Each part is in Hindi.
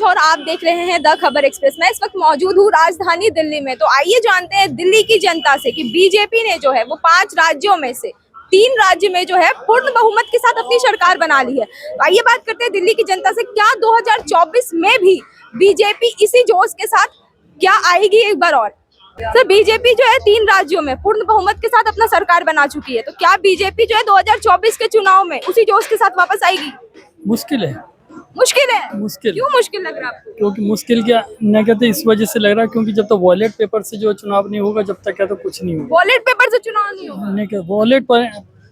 मनोज और आप देख रहे हैं द खबर एक्सप्रेस। मैं इस वक्त मौजूद हूँ राजधानी दिल्ली में। तो आइए जानते हैं दिल्ली की जनता से कि बीजेपी ने जो है वो 5 राज्यों में से 3 राज्य में जो है पूर्ण बहुमत के साथ अपनी सरकार बना ली है। तो आइए बात करते हैं दिल्ली की जनता से, क्या 2024 में भी बीजेपी इसी जोश के साथ क्या आएगी एक बार और? सर, बीजेपी जो है 3 राज्यों में पूर्ण बहुमत के साथ अपना सरकार बना चुकी है, तो क्या बीजेपी जो है 2024 के चुनाव में उसी जोश के साथ वापस आएगी? मुश्किल है। मुश्किल है? मुश्किल क्यों मुश्किल लग रहा है आपको? क्योंकि मुश्किल क्या न कहते इस वजह से लग रहा है क्योंकि जब तक वॉलेट पेपर से जो चुनाव नहीं होगा जब तक क्या तो कुछ नहीं होगा। वॉलेट पेपर से चुनाव नहीं होगा? नहीं क्या वॉलेट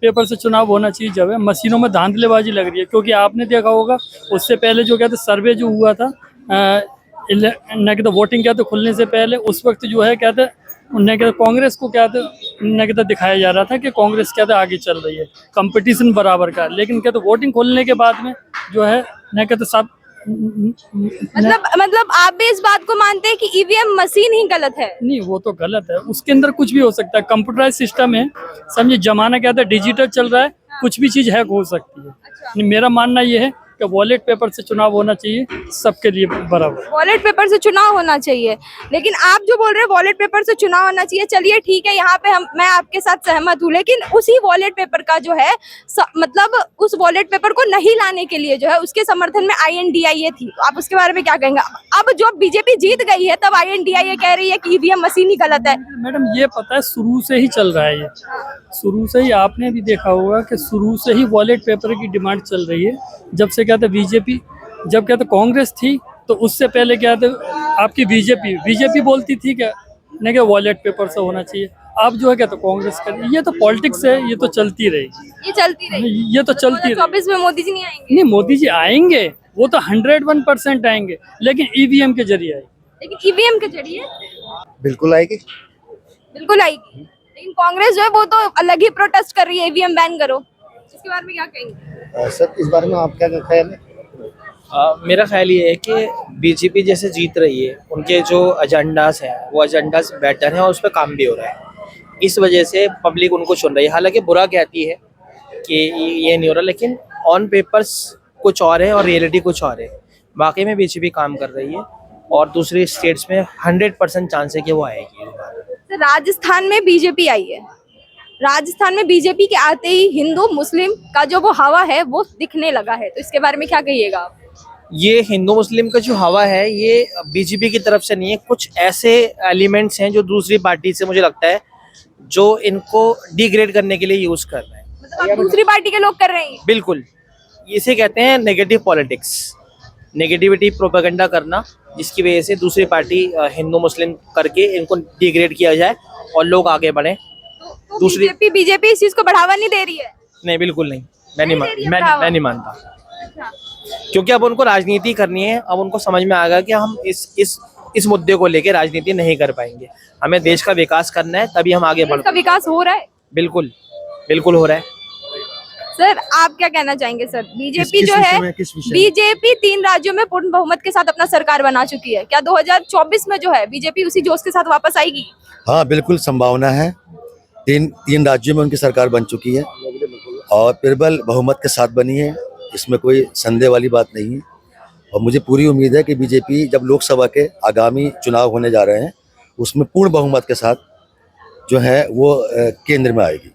पेपर से चुनाव होना चाहिए। जब है मशीनों में धांधलेबाजी लग रही है क्योंकि आपने देखा होगा उससे पहले जो कहते सर्वे जो हुआ था न कहते वोटिंग क्या तो खुलने से पहले उस वक्त जो है कहते न कहते कांग्रेस को क्या था न कहते दिखाया जा रहा था कि कांग्रेस क्या था आगे चल रही है, कंपटीशन बराबर का। लेकिन कहते वोटिंग खोलने के बाद में जो है न कहते सब मतलब आप भी इस बात को मानते हैं कि ईवीएम मशीन ही गलत है? नहीं, वो तो गलत है, उसके अंदर कुछ भी हो सकता है। कंप्यूटराइज सिस्टम है, समझिए जमाना क्या था डिजिटल चल रहा है, कुछ भी चीज हैक हो सकती है। अच्छा। मेरा मानना ये है कि वॉलेट पेपर से चुनाव होना चाहिए सबके लिए बराबर। वॉलेट पेपर से चुनाव होना चाहिए, लेकिन आप जो बोल रहे हैं वॉलेट पेपर से चुनाव होना चाहिए, चलिए ठीक है, यहाँ पे मैं आपके साथ सहमत हूँ। लेकिन उसी वॉलेट पेपर का जो है मतलब उस वॉलेट पेपर को नहीं लाने के लिए जो है उसके समर्थन में INDIA थी, तो आप उसके बारे में क्या कहेंगे? अब जो बीजेपी जीत गई है तब INDIA कह रही है कि ईवीएम मशीन ही गलत है। मैडम ये पता है शुरू से ही चल रहा है, ये शुरू से ही आपने भी देखा होगा कि शुरू से ही वॉलेट पेपर की डिमांड चल रही है। जब से क्या था बीजेपी जब क्या था कांग्रेस थी तो उससे पहले क्या था आपकी बीजेपी बोलती थी क्या नहीं कि वॉलेट पेपर से होना चाहिए। अब जो है क्या तो कांग्रेस कर, ये तो पॉलिटिक्स है, ये तो चलती रहेगी, ये चलती रहेगी। ये तो चलती रहेगी। 2024 में मोदी जी नहीं आएंगे? नहीं, मोदी जी आएंगे, वो तो 101% आएंगे, लेकिन ईवीएम के जरिए आएंगे। लेकिन ईवीएम के जरिए बिल्कुल आएगी, बिल्कुल आएगी। लेकिन कांग्रेस जो है वो तो अलग ही प्रोटेस्ट कर रही है, ईवीएम बैन करो, इसके बारे में क्या कहेंगे? सर इस बारे में आप क्या ख्याल है? मेरा ख्याल ये है कि बीजेपी जैसे जीत रही है, उनके जो एजेंडास हैं वो एजेंडास बेटर हैं और उस पर काम भी हो रहा है। इस वजह से पब्लिक उनको चुन रही है। हालांकि बुरा कहती है कि ये नहीं हो रहा, लेकिन ऑन पेपर्स कुछ और है और रियलिटी कुछ और है। वाकई में बीजेपी काम कर रही है और दूसरी स्टेट्स में 100% चांस है कि वो आएगी। तो राजस्थान में बीजेपी आई है, राजस्थान में बीजेपी के आते ही हिंदू मुस्लिम का जो वो हवा है वो दिखने लगा है, तो इसके बारे में क्या कहिएगा आप? ये हिंदू मुस्लिम का जो हवा है ये बीजेपी की तरफ से नहीं है, कुछ ऐसे एलिमेंट्स हैं जो दूसरी पार्टी से मुझे लगता है जो इनको डिग्रेड करने के लिए यूज कर रहे हैं। मतलब आप दूसरी पार्टी के लोग कर रहे हैं? बिल्कुल, इसे कहते हैं नेगेटिव पॉलिटिक्स, नेगेटिविटी प्रोपेगेंडा करना, जिसकी वजह से दूसरी पार्टी हिंदू मुस्लिम करके इनको डिग्रेड किया जाए और लोग आगे बढ़े। तो दूसरी बीजेपी इस चीज को बढ़ावा नहीं दे रही है? नहीं, बिल्कुल नहीं, मैं नहीं मानता। अच्छा। क्योंकि अब उनको राजनीति करनी है, अब उनको समझ में आ गया कि हम इस मुद्दे को लेकर राजनीति नहीं कर पाएंगे। हमें देश का विकास करना है, तभी हम आगे बढ़। इसका विकास हो रहा है? बिल्कुल हो रहा है। सर आप क्या कहना चाहेंगे? सर बीजेपी जो है बीजेपी 3 राज्यों में पूर्ण बहुमत के साथ अपना सरकार बना चुकी है, क्या 2024 में जो है बीजेपी उसी जोश के साथ वापस आएगी? हाँ बिल्कुल संभावना है। तीन राज्यों में उनकी सरकार बन चुकी है और प्रबल बहुमत के साथ बनी है, इसमें कोई संदेह वाली बात नहीं है। और मुझे पूरी उम्मीद है कि बीजेपी जब लोकसभा के आगामी चुनाव होने जा रहे हैं उसमें पूर्ण बहुमत के साथ जो है वो केंद्र में आएगी।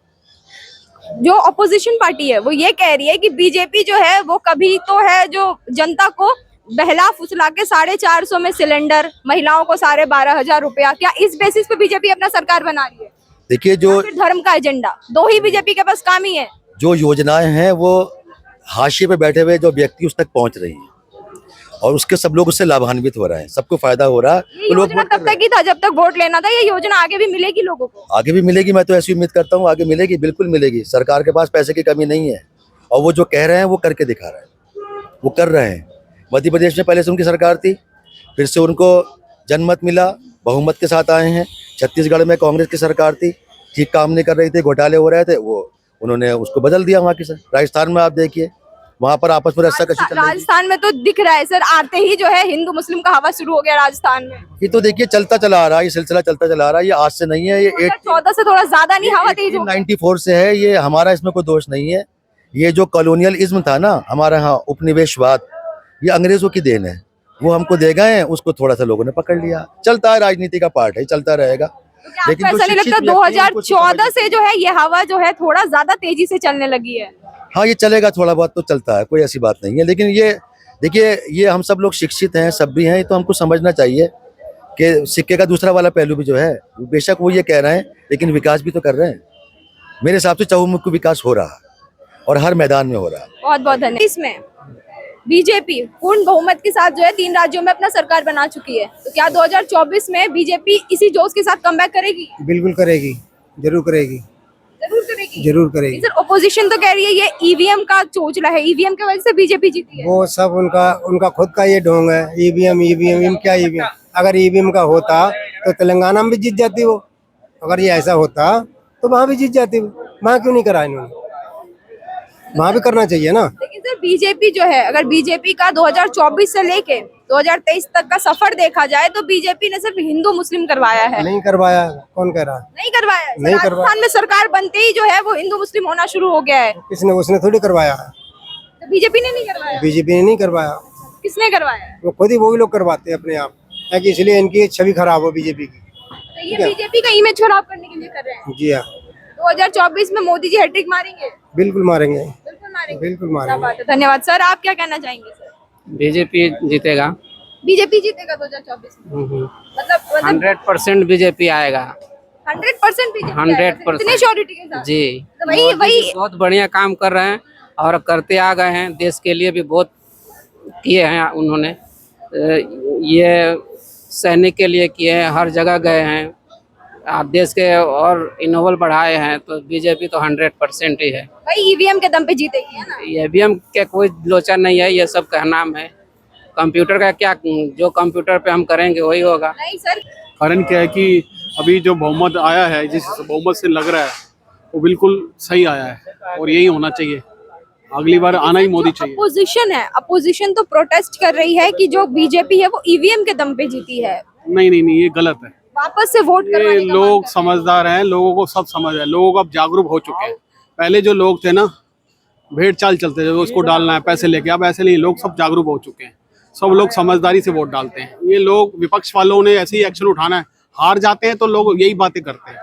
जो अपोजिशन पार्टी है वो ये कह रही है कि बीजेपी जो है वो कभी तो है जो जनता को बहला फुसला के 450 में सिलेंडर, महिलाओं को 12,500 रुपया, क्या इस बेसिस पे बीजेपी अपना सरकार बना रही है? देखिए जो धर्म का एजेंडा, 2 ही बीजेपी के पास काम ही है। जो योजनाएं हैं वो हाशिए पे बैठे हुए जो व्यक्ति उस तक पहुंच रही है और उसके सब लोग उससे लाभान्वित हो रहे हैं, सबको फायदा हो रहा है। तो लोग तब तक ही था जब तक वोट लेना था, ये योजना आगे भी मिलेगी लोगों को? आगे भी मिलेगी, मैं तो ऐसी उम्मीद करता हूँ आगे मिलेगी, बिल्कुल मिलेगी। सरकार के पास पैसे की कमी नहीं है और वो जो कह रहे हैं वो करके दिखा रहे हैं, वो कर रहे हैं। मध्य प्रदेश में पहले से उनकी सरकार थी, फिर से उनको जनमत मिला, बहुमत के साथ आए हैं। छत्तीसगढ़ में कांग्रेस की सरकार थी, ठीक काम नहीं कर रही थी, घोटाले हो रहे थे, वो उन्होंने उसको बदल दिया वहाँ की। राजस्थान में आप देखिए, वहाँ पर आपस में रस्सा कशी चल रही है। राजस्थान में तो दिख रहा है सर, आते ही जो है हिंदू मुस्लिम का हवा शुरू हो गया राजस्थान में। ये तो देखिए चलता चला आ रहा है, ये सिलसिला चलता चला आ रहा है, ये आज से नहीं है, ये 14 से थोड़ा ज्यादा नहीं, हवा तेज हो गई। 94 से है ये, हमारा इसमें कोई दोष नहीं है। ये जो कॉलोनियलिज्म था ना हमारे यहाँ, उपनिवेशवाद, ये अंग्रेजों की देन है। वो हमको दे गए हैं, उसको थोड़ा सा लोगों ने पकड़ लिया। चलता है, राजनीति का पार्ट है, चलता रहेगा। तो क्या आपको ऐसा नहीं लगता 2014 से जो है ये हवा जो है थोड़ा ज्यादा तेजी से चलने लगी है? हाँ, ये चलेगा, थोड़ा बहुत तो चलता है, कोई ऐसी बात नहीं है। लेकिन ये देखिए, ये हम सब लोग शिक्षित हैं, सब भी हैं, तो हमको समझना चाहिए कि सिक्के का दूसरा वाला पहलू भी जो है, बेशक वो ये कह रहे हैं, लेकिन विकास भी तो कर रहे हैं। मेरे हिसाब से चहुमुखी विकास हो रहा है और हर मैदान में हो रहा है। बहुत बहुत धन्यवाद। इसमें बीजेपी पूर्ण बहुमत के साथ जो है 3 राज्यों में अपना सरकार बना चुकी है, तो क्या 2024 में बीजेपी इसी जोश के साथ कमबैक करेगी? बिल्कुल करेगी, जरूर करेगी, जरूर करेगी, जरूर करेगी। सर ओपोजिशन तो कह रही है ये ईवीएम का चोचला है, ईवीएम की वजह से बीजेपी जीती है। वो सब उनका खुद का ये ढोंग है। ईवीएम क्या ईवीएम? अगर ईवीएम का होता तो तेलंगाना में भी जीत जाती वो। अगर ये ऐसा होता तो वहाँ भी जीत जाती वो। वहाँ क्यों नहीं करा इन्होंने? वहाँ भी करना चाहिए ना। लेकिन सर बीजेपी जो है, अगर बीजेपी का 2024 से लेके 2023 तक का सफर देखा जाए तो बीजेपी ने सिर्फ हिंदू मुस्लिम करवाया है। नहीं करवाया, कौन कह रहा है? नहीं करवाया है। नहीं करवाया। राजस्थान में सरकार बनते ही जो है वो हिंदू मुस्लिम होना शुरू हो गया है। किसने? उसने थोड़ी करवाया है। तो बीजेपी ने नहीं करवाया? बीजेपी ने नहीं करवाया, किसने करवाया है? वो खुद ही वही लोग करवाते हैं अपने आप, है कि इसलिए इनकी छवि खराब हो बीजेपी की। तो ये बीजेपी का इमेज खराब करने के लिए कर रहे हैं। जी हाँ, 2024 में मोदी जी हैट्रिक मारेंगे? बिल्कुल मारेंगे, बिल्कुल मारेंगे, बिल्कुल क्या मारेंगे। बात है। धन्यवाद सर। आप क्या कहना चाहेंगे सर? बीजेपी जीतेगा। बीजेपी जीतेगा 2024 में? मतलब 100% बीजेपी आएगा। 100% बीजेपी 100% इतने श्योरिटी के साथ? जी, तो वही मोदी वही जी बहुत बढ़िया काम कर रहे हैं और करते आ गए हैं। देश के लिए भी बहुत किए हैं उन्होंने। ये सैनिक के लिए किए हैं, हर जगह गए हैं, देश के और इनोवल बढ़ाए हैं। तो बीजेपी तो 100% ही है। वही ईवीएम के दम पे जीतेगी, है ना? ईवीएम के कोई लोचा नहीं है, ये सब का नाम है। कंप्यूटर का क्या, जो कंप्यूटर पे हम करेंगे वही होगा। नहीं सर, कारण क्या है कि अभी जो बहुमत आया है, जिस बहुमत से लग रहा है वो बिल्कुल सही आया है और यही होना चाहिए। अगली बार आना ही मोदी चाहिए। अपोजिशन है, अपोजिशन तो प्रोटेस्ट कर रही है कि जो बीजेपी है वो ईवीएम के दम पे जीती है। नहीं, ये गलत है। वापस से वोट ये करवाने का लोग मांग समझदार हैं, लोगों को सब समझ है। लोग अब जागरूक हो चुके हैं। पहले जो लोग थे ना, भेड़ चाल चलते थे, उसको डालना है पैसे लेके। अब ऐसे नहीं, लोग सब जागरूक हो चुके हैं। सब लोग समझदारी से वोट डालते हैं। ये लोग, विपक्ष वालों ने ऐसे ही एक्शन उठाना है। हार जाते हैं तो लोग यही बातें करते हैं,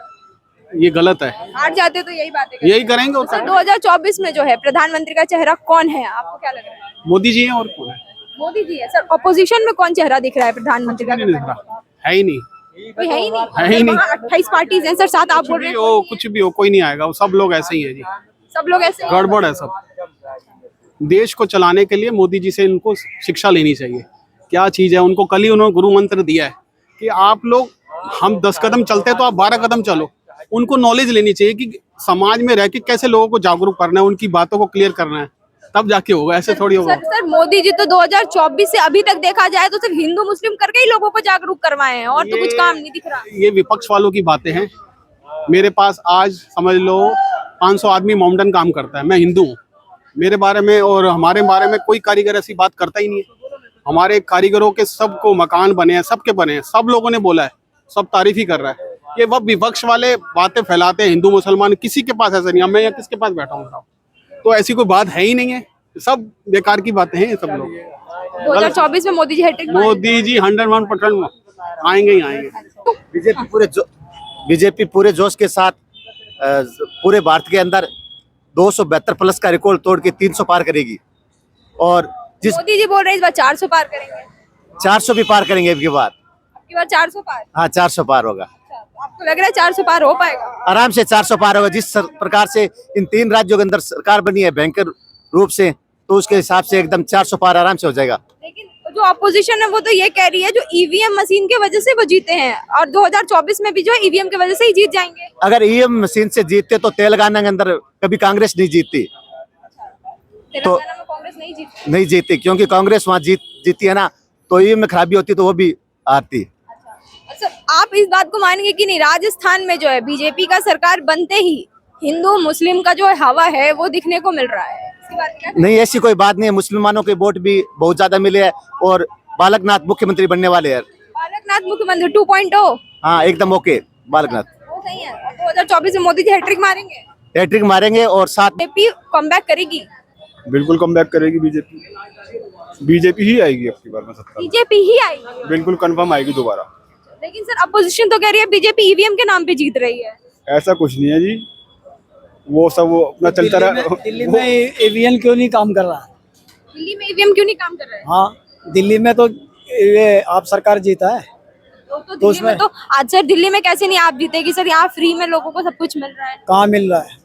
ये गलत है। हार जाते तो यही बातें यही करेंगे। और सर 2024 में जो है प्रधानमंत्री का चेहरा कौन है, आपको क्या लग रहा है? मोदी जी हैं और कौन है? मोदी जी है सर। अपोजिशन में कौन चेहरा दिख रहा है प्रधानमंत्री का? नहीं दिख रहा, है ही नहीं। कोई है ही नहीं। है ही नहीं। 28 पार्टीज हैं सर, 7 आप बोल रहे हैं। कुछ भी हो, कोई नहीं आएगा। वो सब लोग ऐसे ही है जी, सब लोग ऐसे ही हैं। गड़बड़ है सब। देश को चलाने के लिए मोदी जी से इनको शिक्षा लेनी चाहिए। क्या चीज़ है, उनको कल ही उन्होंने गुरु मंत्र दिया है कि आप लोग, हम 10 कदम चलते हैं तो आप 12 कदम चलो। उनको नॉलेज लेनी चाहिए कि समाज में रह के कैसे लोगों को जागरूक करना है, उनकी बातों को क्लियर करना है, तब जाके होगा। ऐसे थोड़ी होगा। सर मोदी जी तो 2024 से अभी तक देखा जाए तो सिर्फ हिंदू मुस्लिम करके ही लोगों को जागरूक करवाए हैं, और तो कुछ काम नहीं दिख रहा। ये विपक्ष वालों की बातें हैं। मेरे पास आज समझ लो 500 आदमी मोमडन काम करता है। मैं हिंदू हूँ। मेरे बारे में और हमारे बारे में कोई कारीगर ऐसी बात करता ही नहीं है। हमारे कारीगरों के सबको मकान बने हैं, सबके बने हैं, सब लोगों ने बोला है, सब तारीफ ही कर रहा है। ये वह विपक्ष वाले बातें फैलाते हैं। हिंदू मुसलमान किसी के पास ऐसा नहीं है। मैं यहाँ किसके पास बैठा हूँ, तो ऐसी कोई बात है ही नहीं है। सब बेकार की बातें हैं ये सब लोग। 2024 में मोदी जी हैट्रिक मोदी जी 101% आएंगे ही आएंगे। बीजेपी पूरे जोश के साथ पूरे भारत के अंदर 272 प्लस का रिकॉर्ड तोड़ के 300 पार करेगी। और जिस मोदी जी बोल रहे हैं इस बार 400 पार करेंगे। 400 भी पार करेंगे अब की बार। 400 पार? हाँ, 400 पार होगा। आपको लग रहा है 400 पार हो पाएगा? आराम से 400 पार होगा। जिस प्रकार से इन 3 राज्यों के अंदर सरकार बनी है भयंकर रूप से, तो उसके हिसाब से एकदम 400 पार आराम से हो जाएगा। लेकिन जो अपोजिशन है वो तो ये कह रही है जो ईवीएम मशीन के वजह से वो जीते हैं, और 2024 में भी जो है ईवीएम की वजह से ही जीत जाएंगे। अगर ईवीएम मशीन से जीतते तो तेलंगाना के अंदर कभी कांग्रेस नहीं जीतती। तेलंगाना में कांग्रेस नहीं जीतती क्योंकि कांग्रेस वहाँ जीती है ना, तो ईवीएम में खराबी होती तो वो भी हारती। अच्छा, आप इस बात को मानेंगे कि नहीं राजस्थान में जो है बीजेपी का सरकार बनते ही हिंदू मुस्लिम का जो हवा है वो दिखने को मिल रहा है? इसकी बात क्या? नहीं, ऐसी कोई बात नहीं है। मुसलमानों के वोट भी बहुत ज्यादा मिले हैं और बालकनाथ मुख्यमंत्री बनने वाले हैं। बालकनाथ मुख्यमंत्री 2.0? हाँ, एकदम ओके। बालकनाथ वो सही है। 2024 में मोदी जी हैट्रिक मारेंगे? हैट्रिक मारेंगे और साथ बीजेपी कमबैक करेगी? बिल्कुल कम बैक करेगी बीजेपी। बीजेपी ही आएगी अब की बार में सत्ता में। बीजेपी ही आएगी। बिल्कुल कंफर्म आएगी दोबारा। लेकिन सर अपोजिशन तो कह रही है बीजेपी ईवीएम के नाम पे जीत रही है। ऐसा कुछ नहीं है जी, वो सब वो अपना चलता रहा। दिल्ली में ईवीएम क्यों नहीं काम कर रहा? दिल्ली में ईवीएम क्यों नहीं काम कर रहा है? हाँ, दिल्ली में तो ये आप सरकार जीता है। तो दिल्ली में तो आज सर दिल्ली में कैसे नहीं आप जीतेगी सर? यहाँ फ्री में लोगों को सब कुछ मिल रहा है। कहाँ मिल रहा है?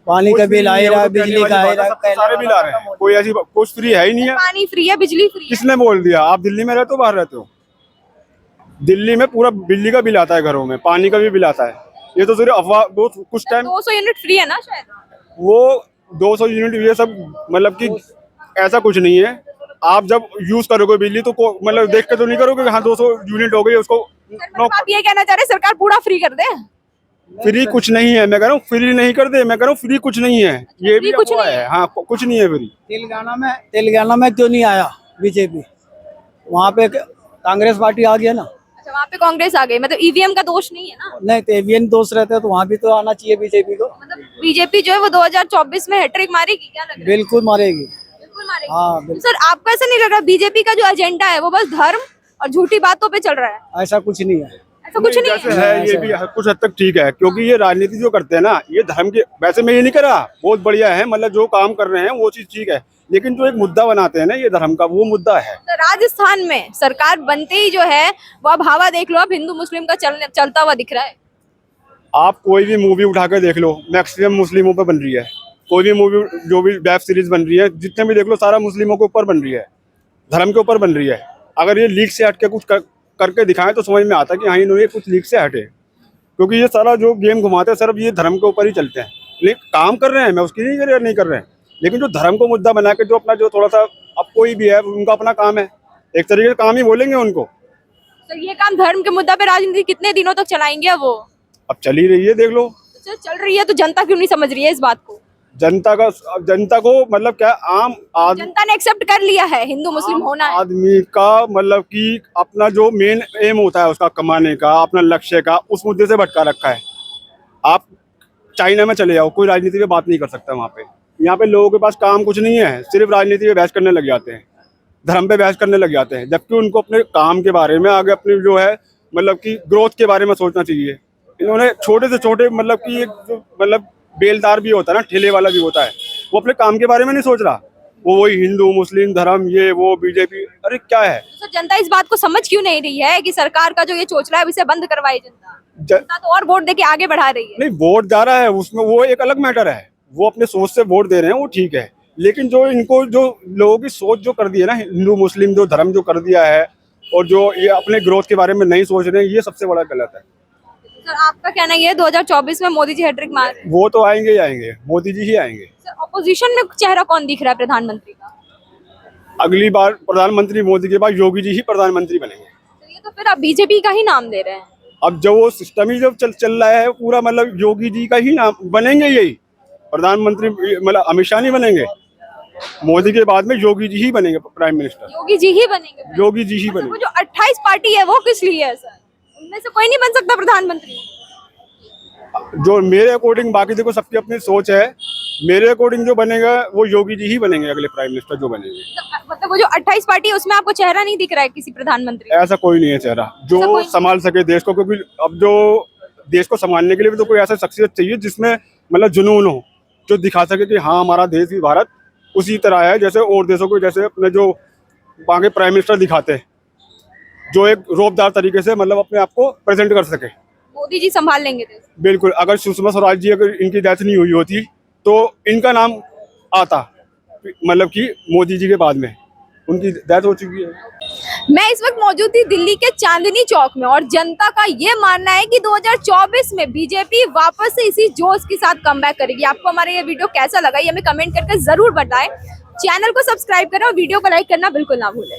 पानी का बिल आ रहा है, बिजली का आ रहा है, सारे बिल आ रहे हैं, कोई ऐसी कुछ फ्री है ही नहीं है। पानी फ्री है, बिजली फ्री है। किसने बोल दिया? आप दिल्ली में रहते हो बाहर रहते हो? दिल्ली में पूरा बिजली का बिल आता है, घरों में पानी का भी बिल आता है। ये तो सिर्फ अफवाह, कुछ टाइम 200 यूनिट फ्री है ना शायद। वो 200 यूनिट ये सब मतलब कि ऐसा कुछ नहीं है। आप जब यूज करोगे बिजली तो मतलब देख के तो नहीं करोगे कि हाँ 200 यूनिट हो गई उसको। मतलब आप ये कहना चाह रहे हैं सरकार पूरा फ्री कर दे? फ्री कुछ नहीं है, मैं कह रहा हूँ फ्री नहीं कर दे, मैं कह रहा हूँ फ्री कुछ नहीं है, ये भी कुछ अफवाह नहीं है। हाँ कुछ नहीं है फ्री। तेलंगाना में क्यों नहीं आया बीजेपी? वहाँ पे कांग्रेस पार्टी आ गया ना। अच्छा, वहाँ पे कांग्रेस आ गई, मतलब ईवीएम का दोष नहीं है ना? नहीं तो ईवीएम दोष रहते हैं तो वहाँ भी तो आना चाहिए बीजेपी को। मतलब बीजेपी जो है वो 2024 में हैट्रिक मारेगी, क्या लग रहा है? बिल्कुल मारेगी। बिल्कुल मारेगी। हाँ बिल्कुल। सर आपको ऐसा नहीं लग रहा बीजेपी का जो एजेंडा है वो बस धर्म और झूठी बातों पे चल रहा है? ऐसा कुछ नहीं है। ऐसा कुछ नहीं जैसे है। है ये भी कुछ हद तक ठीक है, क्योंकि ये राजनीति जो करते हैं ना, ये धर्म के, वैसे मैं ये नहीं कर रहा, बहुत बढ़िया है, मतलब जो काम कर रहे हैं वो चीज ठीक है, लेकिन जो एक मुद्दा बनाते हैं ना ये धर्म का, वो मुद्दा है। तो राजस्थान में सरकार बनते ही जो है वो अब हवा देख लो, अब हिंदू मुस्लिम का चलता हुआ दिख रहा है। आप कोई भी मूवी उठा के देख लो, मैक्सिमम मुस्लिमों पे बन रही है। कोई भी मूवी, जो भी वेब सीरीज बन रही है, जितने भी देख लो, सारा मुस्लिमों के ऊपर बन रही है, धर्म के ऊपर बन रही है। अगर ये लीक से हट के कुछ करके दिखाएं तो समझ में आता है कि हाँ इन्होंने कुछ लीक से हटे, क्योंकि ये सारा जो गेम घुमाते हैं सिर्फ ये धर्म के ऊपर ही चलते हैं। लेकिन काम कर रहे हैं, मैं उसकी नहीं कर रहे हैं, लेकिन जो धर्म को मुद्दा बना के जो अपना जो थोड़ा सा, अब कोई भी है उनका अपना काम है, एक तरीके से काम ही बोलेंगे उनको। तो ये काम धर्म के मुद्दा पे राजनीति कितने दिनों तक चलाएंगे वो? अब चल ही रही है, देख लो। तो चल रही है तो जनता क्यों नहीं समझ रही है इस बात को? जनता को मतलब क्या, आम आदमी, जनता ने एक्सेप्ट कर लिया है हिंदू मुस्लिम होना है। आदमी का मतलब कि अपना जो मेन एम होता है उसका कमाने का, अपना लक्ष्य का, उस मुद्दे से भटका रखा है। आप चाइना में चले जाओ, कोई राजनीति पे बात नहीं कर सकता वहाँ पे। यहाँ पे लोगों के पास काम कुछ नहीं है, सिर्फ राजनीति पे बहस करने लग जाते हैं, धर्म पे बहस करने लग जाते हैं, जबकि उनको अपने काम के बारे में, आगे अपने जो है मतलब कि ग्रोथ के बारे में सोचना चाहिए। इन्होंने छोटे से छोटे मतलब कि एक जो मतलब बेलदार भी होता है ना, ठेले वाला भी होता है, वो अपने काम के बारे में नहीं सोच रहा, वो वही हिंदू मुस्लिम धर्म, ये वो बीजेपी, अरे क्या है। तो जनता इस बात को समझ क्यों नहीं रही है कि सरकार का जो ये चोचला है उसे बंद करवाए? जनता तो और वोट देके आगे बढ़ा रही है। नहीं, वोट जा रहा है उसमें, वो एक अलग मैटर है, वो अपने सोच से वोट दे रहे हैं, वो ठीक है, लेकिन जो इनको जो लोगों की सोच जो कर दी है ना, हिंदू मुस्लिम जो धर्म जो कर दिया है, और जो ये अपने ग्रोथ के बारे में नहीं सोच रहे हैं, ये सबसे बड़ा गलत है। सर आपका कहना ये 2024 में मोदी जी हैट्रिक मार रहे हैं? वो तो आएंगे ही आएंगे, मोदी जी ही आएंगे। सर ऑपोजिशन में चेहरा कौन दिख रहा है प्रधानमंत्री का? अगली बार प्रधानमंत्री मोदी के बाद योगी जी ही प्रधानमंत्री बनेंगे। तो ये तो फिर आप बीजेपी का ही नाम दे रहे हैं। अब जो वो सिस्टम ही जब चल रहा है पूरा, मतलब योगी जी का ही नाम बनेंगे, यही प्रधानमंत्री, मतलब अमित शाह नहीं बनेंगे, मोदी के बाद में योगी जी ही बनेंगे प्राइम मिनिस्टर। योगी जी ही बनेंगे? योगी जी ही वो बनेंगे। जो 28 पार्टी है वो किस लिए है सर? उनमें से कोई नहीं बन सकता प्रधानमंत्री? जो मेरे अकॉर्डिंग, बाकी देखो सबकी अपनी सोच है, मेरे अकॉर्डिंग जो बनेगा वो योगी जी ही बनेंगे, अगले प्राइम मिनिस्टर जो बनेंगे। तो मतलब वो जो 28 पार्टी है उसमें आपको चेहरा नहीं दिख रहा है किसी प्रधानमंत्री? ऐसा कोई नहीं है चेहरा जो संभाल सके देश को, क्योंकि अब जो देश को संभालने के लिए भी तो कोई ऐसा शख्सियत चाहिए जिसमें मतलब जुनून हो, जो दिखा सके कि हाँ हमारा देश भी भारत उसी तरह है जैसे और देशों को, जैसे अपने जो वहाँ प्राइम मिनिस्टर दिखाते हैं, जो एक रौबदार तरीके से मतलब अपने आप को प्रेजेंट कर सके। मोदी जी संभाल लेंगे देश? बिल्कुल। अगर सुषमा स्वराज जी, अगर इनकी डेथ नहीं हुई होती तो इनका नाम आता, मतलब कि मोदी जी के बाद में उनकी डेथ हो चुकी है। मैं इस वक्त मौजूद थी दिल्ली के चांदनी चौक में, और जनता का ये मानना है कि 2024 में बीजेपी वापस से इसी जोश के साथ कमबैक करेगी। आपको हमारा ये वीडियो कैसा लगा ये हमें कमेंट करके जरूर बताएं। चैनल को सब्सक्राइब करें और वीडियो को लाइक करना बिल्कुल ना भूलें।